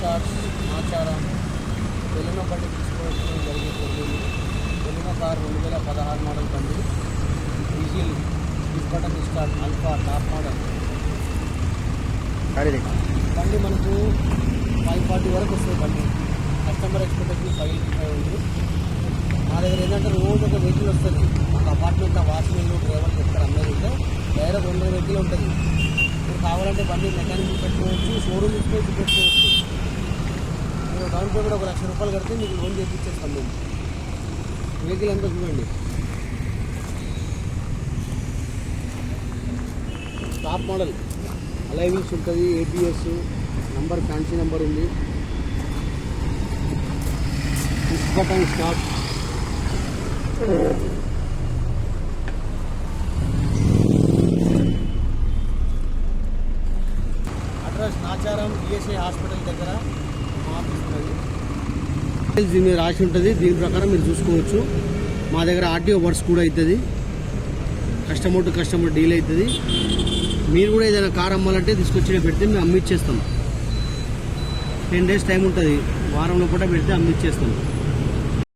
Stars ఆచారం వెళ్ళిన బండి తీసుకోవడం జరిగింది. వెళ్ళిన కార్ 2016 మోడల్ బండి. Diesel button start alpha top model బండి. మనకు 540 వరకు వస్తుంది బండి. కస్టమర్ ఎక్స్పెక్టేషన్ 585 ఉంది. మా దగ్గర ఏంటంటే రోజు ఒక వెహికల్ వస్తుంది. మాకు అపార్ట్మెంట్ వాచ్మెన్ డ్రైవర్ చెప్తారు అందరూ ఉంటే డైరెక్ట్ 200 వెహికల్ ఉంటుంది. మీరు కావాలంటే బండి మెకానిక్ పెట్టుకోవచ్చు, షోరూమ్ తీసుకోవచ్చు, పెట్టుకోవచ్చు. మీరు డౌన్ పేమెంట్ 1 లక్ష రూపాయలు కడితే మీకు లోన్ చేయించేస్తాం మేము. వెహికల్ అంతా చూడండి. టాప్ మోడల్ అలైవింగ్స్ ఉంటుంది, ఏబిఎస్ నంబర్ ఫ్యాన్సీ నెంబర్ ఉంది, push button start. Address Nacharam ESI hospital దగ్గర ఆఫీస్ ఉంటుంది. దీని మీద రాసి ఉంటుంది. దీని ప్రకారం మీరు చూసుకోవచ్చు. మా దగ్గర ఆర్టీఓ వర్క్స్ కూడా అవుతుంది. కస్టమర్ టు కస్టమర్ డీల్ అవుతుంది. మీరు కూడా ఏదైనా కార్ అమ్మాలంటే తీసుకొచ్చి పెడితే మేము అమ్మిచ్చేస్తాం. 10 days టైం ఉంటుంది. వారంలో కూడా పెడితే అమ్మిచ్చేస్తాం.